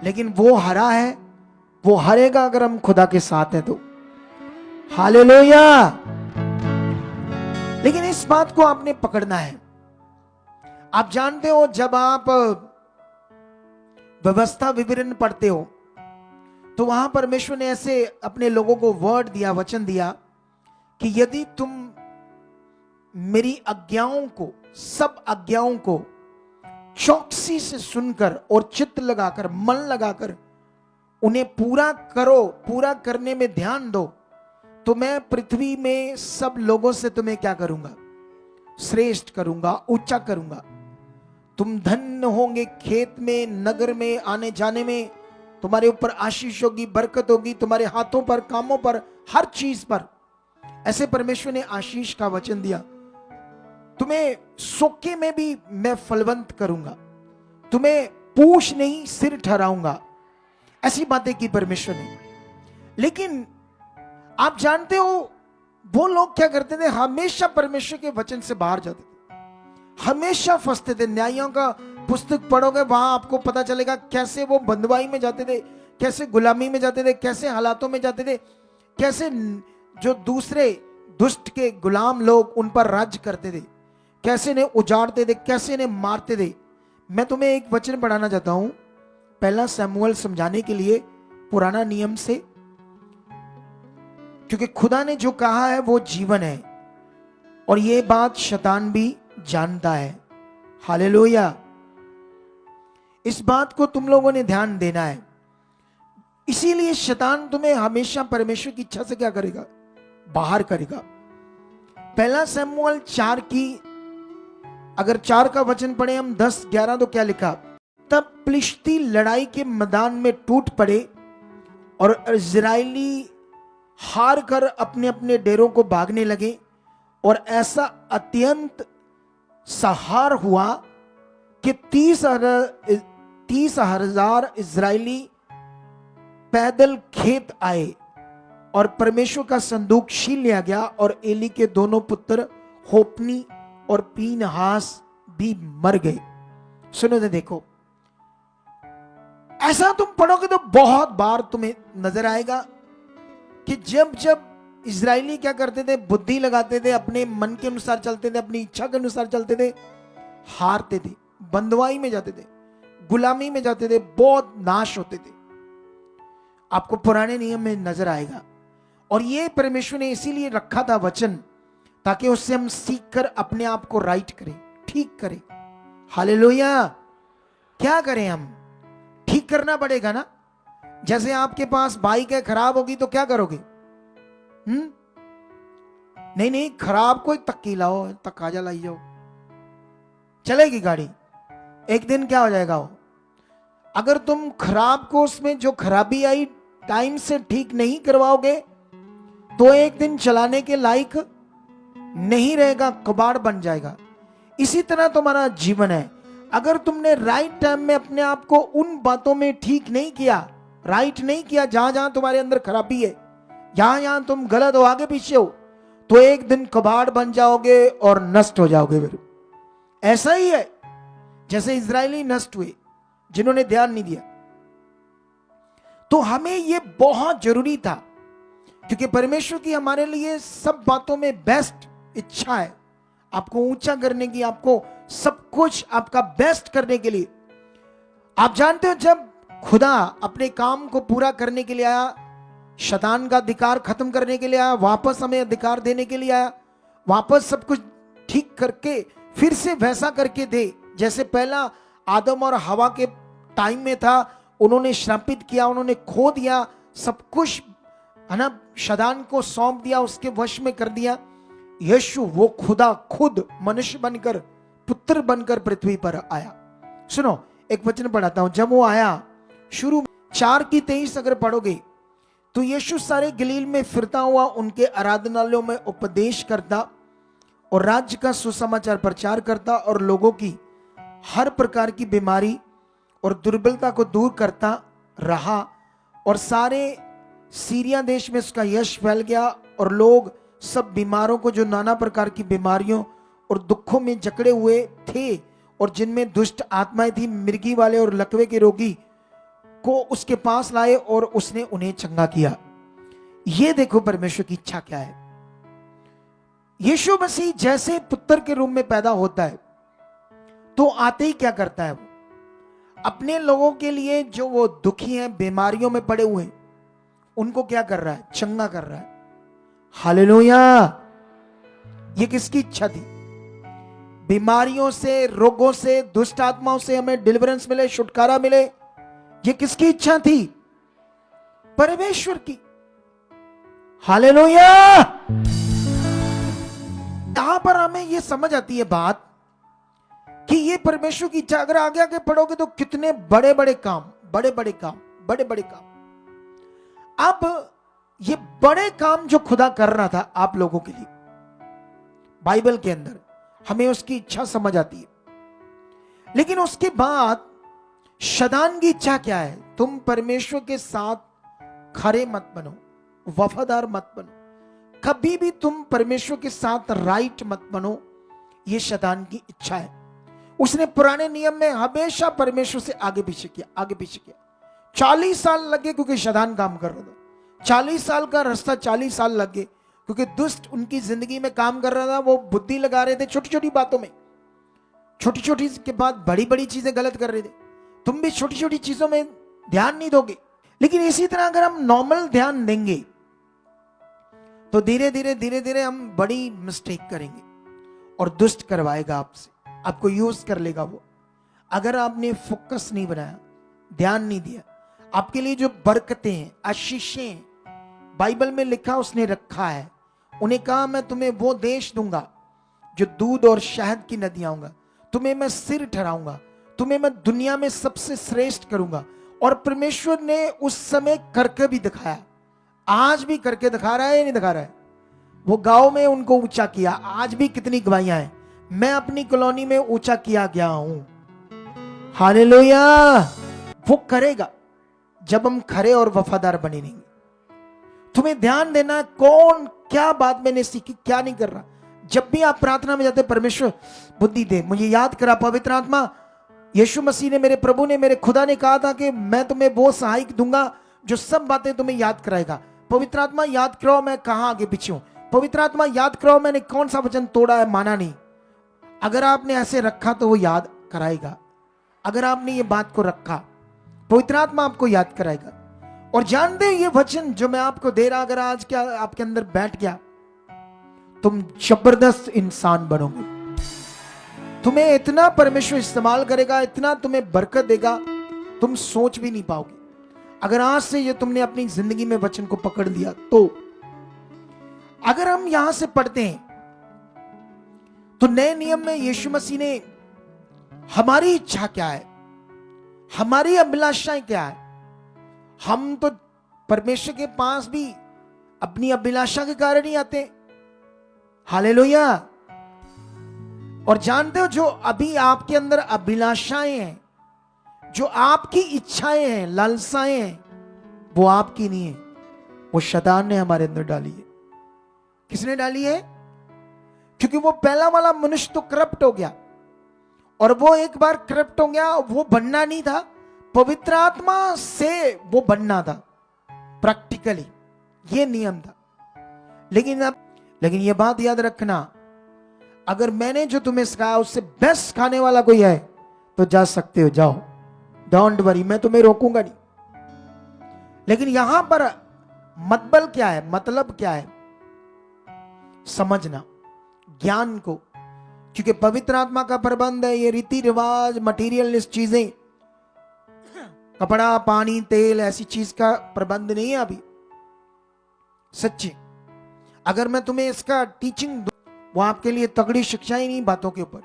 लेकिन वो हरा है, वो हरेगा अगर हम खुदा के साथ हैं तो। हालेलुया। लेकिन इस बात को आपने पकड़ना है। आप जानते हो, जब आप व्यवस्था विवरण पढ़ते हो तो वहां परमेश्वर ने ऐसे अपने लोगों को वर्ड दिया, वचन दिया कि यदि तुम मेरी आज्ञाओं को, सब आज्ञाओं को चौकसी से सुनकर और चित्त लगाकर, मन लगाकर उन्हें पूरा करो, पूरा करने में ध्यान दो, तो मैं पृथ्वी में सब लोगों से तुम्हें क्या करूंगा? श्रेष्ठ करूंगा, ऊंचा करूंगा। तुम धन्य होंगे, खेत में, नगर में, आने जाने में तुम्हारे ऊपर आशीष होगी, बरकत होगी, तुम्हारे हाथों पर, कामों पर, हर चीज पर। ऐसे परमेश्वर ने आशीष का वचन दिया। तुम्हें सोके में भी मैं फलवंत करूंगा, तुम्हें पूछ नहीं सिर ठहराऊंगा। ऐसी बातें की परमेश्वर ने। लेकिन आप जानते हो वो लोग क्या करते थे? हमेशा परमेश्वर के वचन से बाहर जाते थे, हमेशा फंसते थे। न्यायों का पुस्तक पढ़ोगे, वहां आपको पता चलेगा कैसे वो बंदवाई में जाते थे, कैसे गुलामी में जाते थे, कैसे हालातों में जाते थे, कैसे जो दूसरे दुष्ट के गुलाम लोग उन पर राज्य करते थे, कैसे इन्हें उजाड़ते थे, कैसे इन्हें मारते थे। मैं तुम्हें एक वचन पढ़ाना चाहता हूं, पहला शमूएल समझाने के लिए पुराना नियम से, क्योंकि खुदा ने जो कहा है वो जीवन है और ये बात शैतान भी जानता है। हालेलुया। इस बात को तुम लोगों ने ध्यान देना है। इसीलिए शैतान तुम्हें हमेशा परमेश्वर की इच्छा से क्या करेगा? बाहर करेगा। पहला शमूएल 4 की अगर 4 का वचन पढ़े हम 10-11, तो क्या लिखा? तब फिलिस्ती लड़ाई के मैदान में टूट पड़े और इजरायली हार कर अपने अपने डेरों को भागने लगे, और ऐसा अत्यंत सहार हुआ कि 30,000 इजरायली पैदल खेत आए, और परमेश्वर का संदूक छीन लिया गया, और एली के दोनों पुत्र होपनी और पीनहास भी मर गए। सुनो तो देखो, ऐसा तुम पढ़ोगे तो बहुत बार तुम्हें नजर आएगा कि जब जब इजरायली क्या करते थे? बुद्धि लगाते थे, अपने मन के अनुसार चलते थे, अपनी इच्छा के अनुसार चलते थे, हारते थे, बंदवाई में जाते थे, गुलामी में जाते थे, बहुत नाश होते थे। आपको पुराने नियम में नजर आएगा। और ये परमेश्वर ने इसीलिए रखा था वचन, ताकि उससे हम सीख कर अपने आप को राइट करें, ठीक करें। हालेलुया। क्या करें? हम ठीक करना पड़ेगा ना। जैसे आपके पास बाइक है, खराब होगी तो क्या करोगे? नहीं, खराब कोई तक्की लाओ, तक्काजा लाई जाओ, चलेगी गाड़ी। एक दिन क्या हो जाएगा वो? अगर तुम खराब को, उसमें जो खराबी आई, टाइम से ठीक नहीं करवाओगे तो एक दिन चलाने के लायक नहीं रहेगा, कबाड़ बन जाएगा। इसी तरह तुम्हारा जीवन है। अगर तुमने राइट टाइम में अपने आप को उन बातों में ठीक नहीं किया, राइट नहीं किया, जहां जहां तुम्हारे अंदर खराबी है, जहां जहां तुम गलत हो, आगे पीछे हो, तो एक दिन कबाड़ बन जाओगे और नष्ट हो जाओगे। फिर ऐसा ही है जैसे इजरायली नष्ट हुए, जिन्होंने ध्यान नहीं दिया। तो हमें यह बहुत जरूरी था, क्योंकि परमेश्वर की हमारे लिए सब बातों में बेस्ट इच्छा है, आपको ऊंचा करने की, आपको सब कुछ आपका बेस्ट करने के लिए। आप जानते हो, जब खुदा अपने काम को पूरा करने के लिए आया, शैतान का अधिकार खत्म करने के लिए आया, वापस हमें अधिकार देने के लिए आया, वापस सब कुछ ठीक करके फिर से वैसा करके दे जैसे पहला आदम और हवा के टाइम में था। उन्होंने श्रापित किया, उन्होंने खो दिया सब कुछ, है ना, शैतान को सौंप दिया, उसके वश में कर दिया। यीशु वो खुदा खुद मनुष्य बनकर, पुत्र बनकर पृथ्वी पर आया। सुनो, एक वचन पढ़ाता हूं। जब वो आया, शुरू 4:23 अगर पढ़ोगे तो यीशु सारे गलील में फिरता हुआ उनके आराधनालयों में उपदेश करता और राज्य का सुसमाचार प्रचार करता और लोगों की हर प्रकार की बीमारी और दुर्बलता को दूर करता रहा, और सारे सीरिया देश में उसका यश फैल गया, और लोग सब बीमारों को, जो नाना प्रकार की बीमारियों और दुखों में जकड़े हुए थे और जिनमें दुष्ट आत्माएं थी, मिर्गी वाले और लकवे के रोगी को उसके पास लाए और उसने उन्हें चंगा किया। ये देखो परमेश्वर की इच्छा क्या है। यीशु मसीह जैसे पुत्र के रूप में पैदा होता है, तो आते ही क्या करता है वो? अपने लोगों के लिए जो वो दुखी हैं, बीमारियों में पड़े हुए हैं, उनको क्या कर रहा है? चंगा कर रहा है। हालेलुया। ये किसकी इच्छा थी? बीमारियों से, रोगों से, दुष्ट आत्माओं से हमें डिलीवरेंस मिले, छुटकारा मिले। ये किसकी इच्छा थी? परमेश्वर की। हालेलुया। यहां पर हमें यह समझ आती है बात कि ये परमेश्वर की इच्छा। अगर आगे आगे पढ़ोगे तो कितने बड़े बड़े काम, बड़े बड़े काम, बड़े बड़े काम। अब ये बड़े काम जो खुदा कर रहा था आप लोगों के लिए, बाइबल के अंदर हमें उसकी इच्छा समझ आती है। लेकिन उसके बाद शैतान की इच्छा क्या है? तुम परमेश्वर के साथ खरे मत बनो, वफादार मत बनो, कभी भी तुम परमेश्वर के साथ राइट मत बनो। यह शैतान की इच्छा है। उसने पुराने नियम में हमेशा परमेश्वर से आगे पीछे किया, आगे पीछे किया। 40 साल लगे क्योंकि शैतान काम कर रहा था। 40 साल का रास्ता 40 साल लग गए क्योंकि दुष्ट उनकी जिंदगी में काम कर रहा था। वो बुद्धि लगा रहे थे छोटी छोटी बातों में, छोटी छोटी के बाद बड़ी बड़ी चीजें गलत कर रहे थे। तुम भी छोटी छोटी चीजों में ध्यान नहीं दोगे। लेकिन इसी तरह अगर हम नॉर्मल ध्यान देंगे तो धीरे धीरे धीरे धीरे हम बड़ी मिस्टेक करेंगे और दुष्ट करवाएगा आपसे, आपको यूज कर लेगा वो। अगर आपने फोकस नहीं बनाया, ध्यान नहीं दिया, आपके लिए जो बरकतें हैं, आशीषें बाइबल में लिखा उसने रखा है, उन्हें कहा मैं तुम्हें वो देश दूंगा जो दूध और शहद की नदियां होंगे, तुम्हें मैं सिर ठहराऊंगा, तुम्हें मैं दुनिया में सबसे श्रेष्ठ करूंगा। और परमेश्वर ने उस समय करके भी दिखाया, आज भी करके दिखा रहा है या नहीं दिखा रहा है? वो गांव में उनको ऊंचा किया, आज भी कितनी गवाहियां हैं। मैं अपनी कॉलोनी में ऊंचा किया गया हूं। हालेलुया। वो करेगा जब हम खरे और वफादार बने रहेंगे। तुम्हें ध्यान देना कौन क्या बात मैंने सीखी, क्या नहीं कर रहा। जब भी आप प्रार्थना में जाते, परमेश्वर बुद्धि दे, मुझे याद करा। पवित्र आत्मा, यीशु मसीह ने, मेरे प्रभु ने, मेरे खुदा ने कहा था कि मैं तुम्हें वो सहायक दूंगा जो सब बातें तुम्हें याद कराएगा। पवित्र आत्मा याद कराओ मैं कहां आगे पीछे हूं। पवित्र आत्मा याद कराओ मैंने कौन सा वचन तोड़ा है, माना नहीं। अगर आपने ऐसे रखा तो वो याद कराएगा। अगर आपने ये बात को रखा, पवित्र आत्मा आपको याद कराएगा। और जानते हो ये वचन जो मैं आपको दे रहा, अगर आज क्या आपके अंदर बैठ गया, तुम जबरदस्त इंसान बनोगे। तुम्हें इतना परमेश्वर इस्तेमाल करेगा, इतना तुम्हें बरकत देगा, तुम सोच भी नहीं पाओगे। अगर आज से ये तुमने अपनी जिंदगी में वचन को पकड़ लिया तो। अगर हम यहां से पढ़ते हैं तो नए नियम में यीशु मसीह ने हमारी इच्छा क्या है, हमारी अभिलाषाएं क्या है। हम तो परमेश्वर के पास भी अपनी अभिलाषा के कारण ही आते। हालेलुया। और जानते हो जो अभी आपके अंदर अभिलाषाएं हैं, जो आपकी इच्छाएं हैं, लालसाएं हैं, वो आपकी नहीं है, वो शैतान ने हमारे अंदर डाली है। किसने डाली है? क्योंकि वो पहला वाला मनुष्य तो करप्ट हो गया, और वो एक बार करप्ट हो गया, वो बनना नहीं था, पवित्र आत्मा से वो बनना था प्रैक्टिकली, ये नियम था। लेकिन ये बात याद रखना, अगर मैंने जो तुम्हें सिखाया उससे बेस्ट खाने वाला कोई है तो जा सकते हो, जाओ, डोंट वरी, मैं तुम्हें रोकूंगा नहीं। लेकिन यहां पर मतलब क्या है, मतलब क्या है? समझना, ज्ञान को। क्योंकि पवित्र आत्मा का प्रबंध है, ये रीति रिवाज, मटीरियलिस्ट चीजें, कपड़ा, पानी, तेल, ऐसी चीज का प्रबंध नहीं है अभी। सच्ची अगर मैं तुम्हें इसका टीचिंग दूं, वो आपके लिए तगड़ी शिक्षा ही नहीं बातों के ऊपर।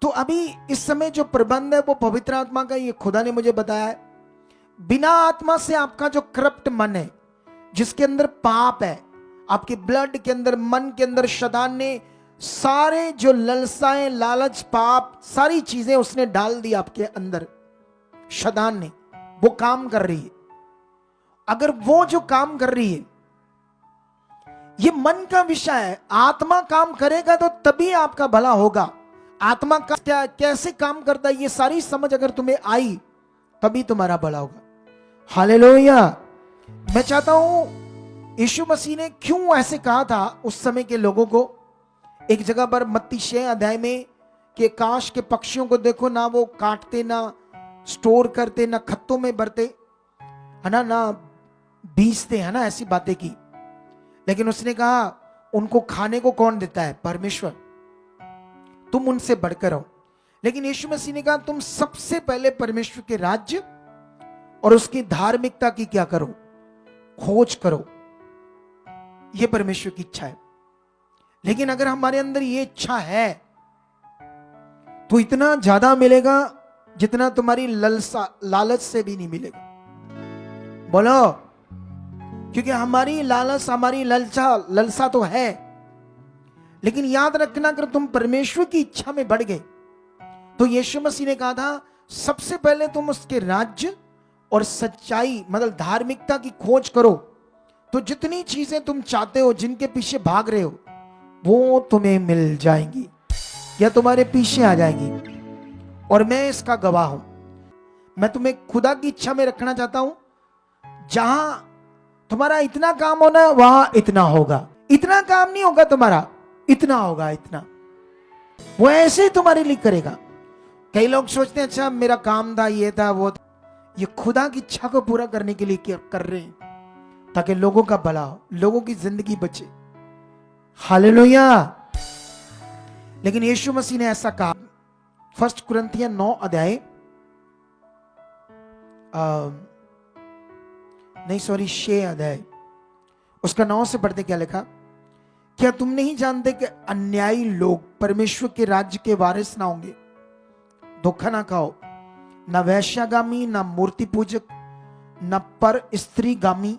तो अभी इस समय जो प्रबंध है वो पवित्र आत्मा का, ये खुदा ने मुझे बताया है। बिना आत्मा से आपका जो करप्ट मन है, जिसके अंदर पाप है, आपके ब्लड के अंदर, मन के अंदर शैतान ने सारे जो ललसाएं, लालच, पाप, सारी चीजें उसने डाल दी आपके अंदर। शैतान ने वो काम कर रही है। अगर वो जो काम कर रही है, ये मन का विषय है, आत्मा काम करेगा तो तभी आपका भला होगा। आत्मा का क्या, कैसे काम करता है, ये सारी समझ अगर तुम्हें आई तभी तुम्हारा भला होगा। हालेलुया। मैं चाहता हूं, यीशु मसीह ने क्यों ऐसे कहा था उस समय के लोगों को। एक जगह पर मत्ती 6 अध्याय में कि काश के पक्षियों को देखो, ना वो काटते, ना स्टोर करते, ना खत्तों में भरते, है ना बीजते, है ना, ऐसी बातें की। लेकिन उसने कहा उनको खाने को कौन देता है? परमेश्वर। तुम उनसे बढ़कर हो। लेकिन यीशु मसीह ने कहा तुम सबसे पहले परमेश्वर के राज्य और उसकी धार्मिकता की क्या करो? खोज करो। यह परमेश्वर की इच्छा है। लेकिन अगर हमारे अंदर यह इच्छा है तो इतना ज्यादा मिलेगा जितना तुम्हारी लालच से भी नहीं मिलेगा। बोलो। क्योंकि हमारी लालच, हमारी ललसा तो है, लेकिन याद रखना अगर तुम परमेश्वर की इच्छा में बढ़ गए तो यीशु मसीह ने कहा था सबसे पहले तुम उसके राज्य और सच्चाई मतलब धार्मिकता की खोज करो, तो जितनी चीजें तुम चाहते हो, जिनके पीछे भाग रहे हो, वो तुम्हें मिल जाएंगी या तुम्हारे पीछे आ जाएंगी। और मैं इसका गवाह हूं। मैं तुम्हें खुदा की इच्छा में रखना चाहता हूं। जहां तुम्हारा इतना काम होना वहां इतना होगा। इतना काम नहीं होगा तुम्हारा, इतना होगा, इतना। वो ऐसे ही तुम्हारे लिए करेगा। कई लोग सोचते हैं अच्छा मेरा काम था, ये था, वो था। ये खुदा की इच्छा को पूरा करने के लिए क्या कर रहे हैं, ताकि लोगों का भला हो, लोगों की जिंदगी बचे। हालेलुया। लेकिन यीशु मसीह ने ऐसा कहा। 1 कुरिन्थियन 9 अध्याय 6 अध्याय उसका 9 से पढ़ते क्या लिखा? क्या तुम नहीं जानते कि अन्यायी लोग परमेश्वर के राज्य के वारिस ना होंगे? धोखा ना खाओ। न वैश्यागामी, न मूर्ति पूजक, न पर स्त्रीगामी,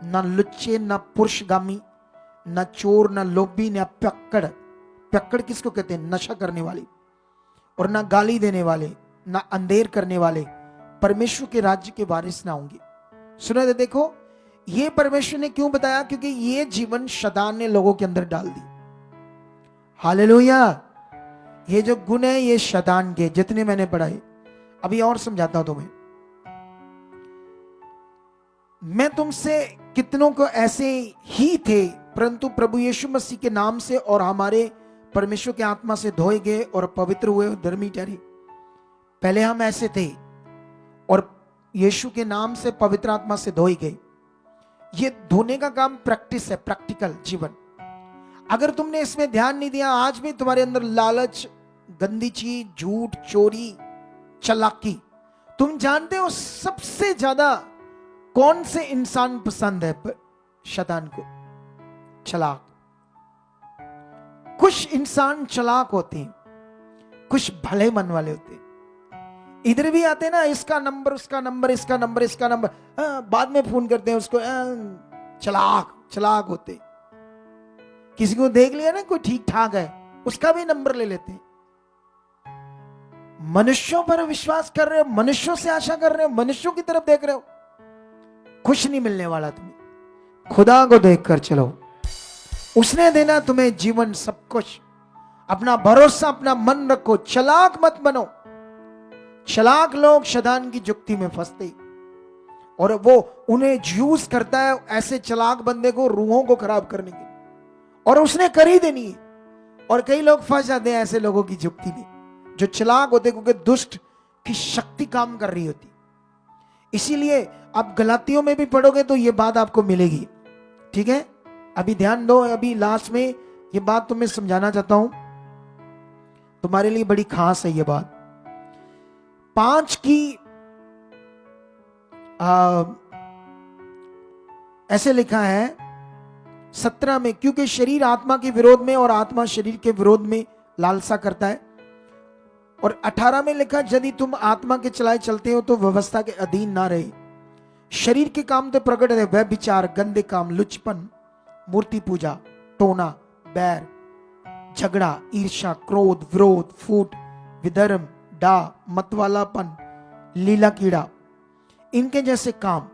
न लुच्चे, न पुरुषगामी, न चोर, न लोभी, न पियक्कड़। पियक्कड़ किसको कहते हैं? नशा करने वाली। और न गाली देने वाले, न अंधेर करने वाले परमेश्वर के राज्य के वारिस ना होंगे। सुना दे, देखो ये परमेश्वर ने क्यों बताया? क्योंकि ये जीवन शैतान ने लोगों के अंदर डाल दी। हालेलुया। ये जो गुण है ये शैतान के, जितने मैंने पढ़ाए। अभी और समझाता हूं तुम्हें। मैं तुमसे कितनों को ऐसे ही थे, परंतु प्रभु यीशु मसीह के नाम से और हमारे परमेश्वर के आत्मा से धोए गए और पवित्र हुए, धर्मी ठहरे। पहले हम ऐसे थे और यीशु के नाम से पवित्र आत्मा से धोए गए। ये धोने का काम प्रैक्टिस है, प्रैक्टिकल जीवन। अगर तुमने इसमें ध्यान नहीं दिया, आज भी तुम्हारे अंदर लालच, गंदी चीज, झूठ, चोरी, चालाकी। तुम जानते हो सबसे ज्यादा कौन से इंसान पसंद है शैतान को? चालाक। कुछ इंसान चालाक होते हैं, कुछ भले मन वाले होते हैं। इधर भी आते ना, इसका नंबर, उसका नंबर, इसका नंबर, इसका नंबर, बाद में फोन करते हैं उसको। चलाक होते। किसी को देख लिया ना कोई ठीक ठाक है, उसका भी नंबर ले लेते हैं। मनुष्यों पर विश्वास कर रहे हो, मनुष्यों से आशा कर रहे हो, मनुष्यों की तरफ देख रहे हो, कुछ नहीं मिलने वाला तुम्हें। खुदा को देखकर चलो, उसने देना तुम्हें जीवन, सब कुछ। अपना भरोसा, अपना मन रखो, चालाक मत बनो। चालाक लोग शैतान की जुक्ति में फंसते और वो उन्हें यूज करता है ऐसे चालाक बंदे को रूहों को खराब करने के लिए, और उसने कर ही देनी है। और कई लोग फंस जाते हैं ऐसे लोगों की जुक्ति में जो चालाक होते, क्योंकि दुष्ट की शक्ति काम कर रही होती। इसीलिए आप गलातियों में भी पढ़ोगे तो ये बात आपको मिलेगी। ठीक है, अभी ध्यान दो। अभी लास्ट में ये बात तुम्हें समझाना चाहता हूं, तुम्हारे लिए बड़ी खास है ये बात। 5 की ऐसे लिखा है 17 में, क्योंकि शरीर आत्मा के विरोध में और आत्मा शरीर के विरोध में लालसा करता है। और 18 में लिखा, यदि तुम आत्मा के चलाए चलते हो तो व्यवस्था के अधीन ना रहे। शरीर के काम तो प्रकट है, व्यभिचार, गंदे काम, लुचपन, मूर्ति पूजा, टोना, बैर, झगड़ा, ईर्ष्या, क्रोध, विरोध, फूट, विधर्म, डा, मतवालापन, लीला कीड़ा, इनके जैसे काम।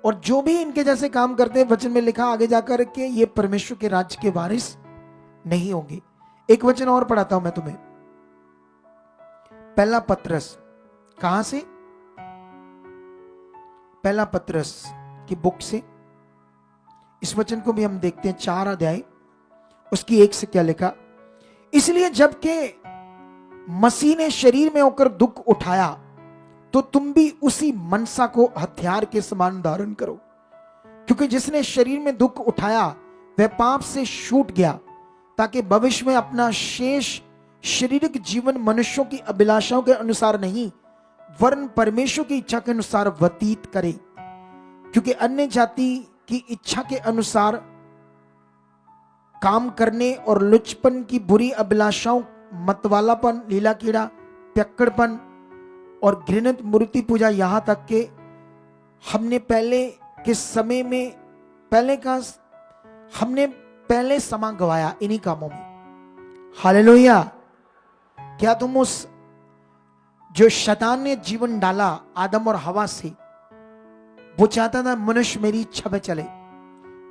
और जो भी इनके जैसे काम करते हैं, वचन में लिखा आगे जाकर के ये परमेश्वर के राज्य के वारिस नहीं होंगे। एक वचन और पढ़ाता हूं मैं तुम्हें, पहला पत्रस। कहां से? पहला पत्रस की बुक से। इस वचन को भी हम देखते हैं, 4 अध्याय उसकी 1 से क्या लिखा। इसलिए जबकि मसीह ने शरीर में होकर दुख उठाया तो तुम भी उसी मनसा को हथियार के समान धारण करो, क्योंकि जिसने शरीर में दुख उठाया वह पाप से छूट गया, ताकि भविष्य में अपना शेष शारीरिक जीवन मनुष्यों की अभिलाषाओं के अनुसार नहीं वरन परमेश्वर की इच्छा के अनुसार व्यतीत करे। क्योंकि अन्य जाति की इच्छा के अनुसार काम करने और लुचपन की बुरी अभिलाषाओं, मतवालापन, लीला कीड़ा, पियक्कड़पन और घृणित मूर्ति पूजा, यहां तक कि हमने पहले समा गवाया इन्हीं कामों में। हालेलुया। क्या तुम उस जो शैतान ने जीवन डाला आदम और हवा से, वो चाहता था मनुष्य मेरी इच्छा में चले,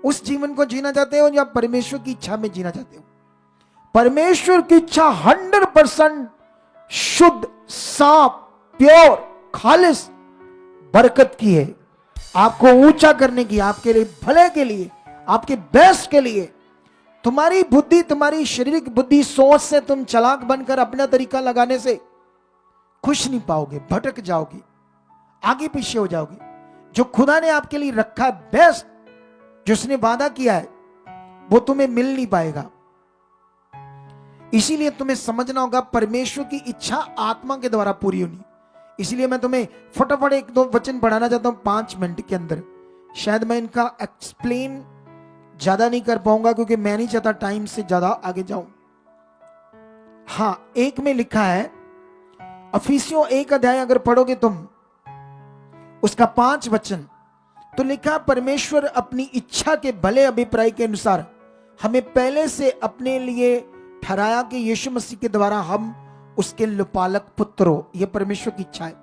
उस जीवन को जीना चाहते हो या परमेश्वर की इच्छा में जीना चाहते हो? परमेश्वर की इच्छा 100% शुद्ध, साफ, प्योर, खालिस, बरकत की है, आपको ऊंचा करने की, आपके लिए भले के लिए, आपके बेस्ट के लिए। तुम्हारी बुद्धि, तुम्हारी शारीरिक बुद्धि, सोच से तुम चालाक बनकर अपना तरीका लगाने से खुश नहीं पाओगे, भटक जाओगे, आगे पीछे हो जाओगे। जो खुदा ने आपके लिए रखा है बेस्ट, जो उसने वादा किया है, वो तुम्हें मिल नहीं पाएगा। इसीलिए तुम्हें समझना होगा परमेश्वर की इच्छा आत्मा के द्वारा पूरी होनी। इसलिए मैं तुम्हें फटाफट 1-2 वचन पढ़ाना चाहता हूं 5 मिनट के अंदर। शायद मैं इनका एक्सप्लेन ज्यादा नहीं कर पाऊंगा, क्योंकि मैं नहीं चाहता टाइम से ज्यादा आगे जाऊं। हां, 1 में लिखा है, अफिसियों 1 अध्याय अगर पढ़ोगे तुम, उसका 5 वचन, तो लिखा, परमेश्वर अपनी इच्छा के भले अभिप्राय के अनुसार हमें पहले से अपने लिए ठहराया कि यीशु मसीह के द्वारा हम उसके लुपालक पुत्र हो। यह परमेश्वर की इच्छा है।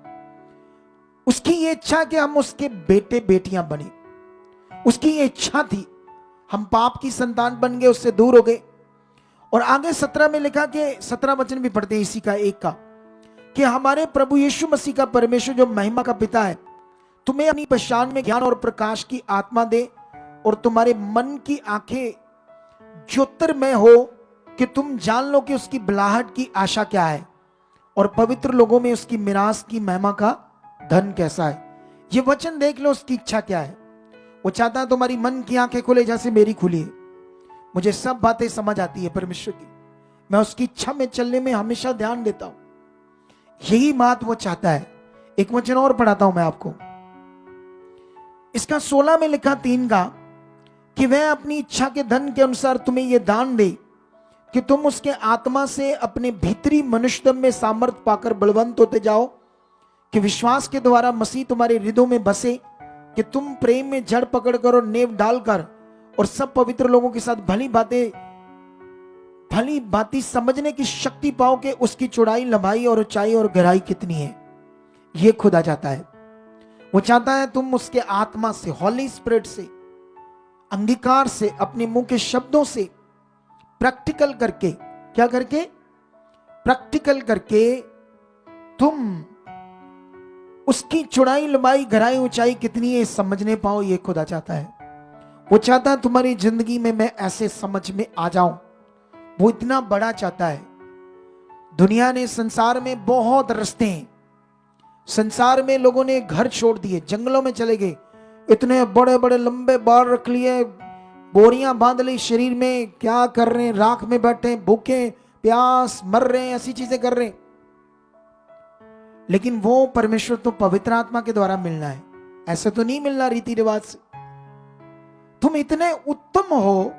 उसकी ये इच्छा कि हम उसके बेटे बेटियां बने। उसकी ये इच्छा थी। हम पाप की संतान बन गए, उससे दूर हो गए। और आगे 17 में लिखा कि 17 वचन भी पढ़ते हैं इसी का 1 का, कि हमारे प्रभु यीशु मसीह का परमेश्वर जो महिमा का पिता है, तुम्हें अपनी पहचान में ज्ञान और प्रकाश की आत्मा दे और तुम्हारे मन की आंखें ज्योतिर्मय हो कि तुम जान लो कि उसकी बुलाहट की आशा क्या है और पवित्र लोगों में उसकी मिरास की महिमा का धन कैसा है। ये वचन देख लो, उसकी इच्छा क्या है। वो चाहता है तुम्हारी मन की आंखें खुले जैसे मेरी खुली है। मुझे सब बातें समझ आती है परमेश्वर की। मैं उसकी इच्छा में चलने में हमेशा ध्यान देता हूं। यही बात वो चाहता है। एक वचन और पढ़ाता हूं मैं आपको। इसका 16 में लिखा 3 का, कि वह अपनी इच्छा के धन के अनुसार तुम्हें यह दान दे कि तुम उसके आत्मा से अपने भीतरी मनुष्यत्व में सामर्थ पाकर बलवंत होते जाओ, कि विश्वास के द्वारा मसीह तुम्हारे हृदयों में बसे, कि तुम प्रेम में जड़ पकड़कर और नेव डालकर और सब पवित्र लोगों के साथ भली बातें समझने की शक्ति पाओ कि उसकी चौड़ाई, लंबाई और ऊंचाई और गहराई कितनी है। यह खुदा चाहता है। वो चाहता है तुम उसके आत्मा से, हॉली स्पिरिट से, अंगीकार से, अपने मुंह के शब्दों से प्रैक्टिकल करके, क्या करके? प्रैक्टिकल करके तुम उसकी चौड़ाई, लंबाई, गहराई, ऊंचाई कितनी है समझने पाओ। ये खुदा चाहता है। वो चाहता है तुम्हारी जिंदगी में मैं ऐसे समझ में आ जाऊं। वो इतना बड़ा चाहता है। दुनिया ने, संसार में बहुत रास्ते हैं। संसार में लोगों ने घर छोड़ दिए, जंगलों में चले गए, इतने बड़े बड़े लंबे बाल रख लिए, बोरियां बांध ली शरीर में, क्या कर रहे हैं? राख में बैठे, भूखे प्यास मर रहे हैं, ऐसी चीजें कर रहे हैं। लेकिन वो परमेश्वर तो पवित्र आत्मा के द्वारा मिलना है, ऐसे तो नहीं मिलना रीति रिवाज से। तुम इतने उत्तम हो,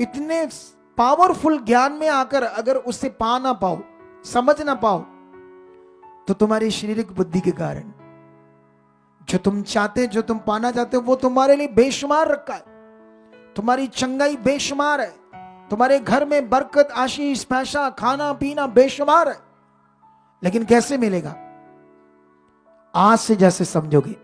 इतने पावरफुल ज्ञान में आकर अगर उसे पा ना पाओ, समझ ना पाओ, तो तुम्हारी शारीरिक बुद्धि के कारण जो तुम चाहते, जो तुम पाना चाहते हो, वो तुम्हारे लिए बेशुमार रखा है। तुम्हारी चंगाई बेशुमार है। तुम्हारे घर में बरकत, आशीष, पैसा, खाना पीना बेशुमार है। लेकिन कैसे मिलेगा? आज से जैसे समझोगे,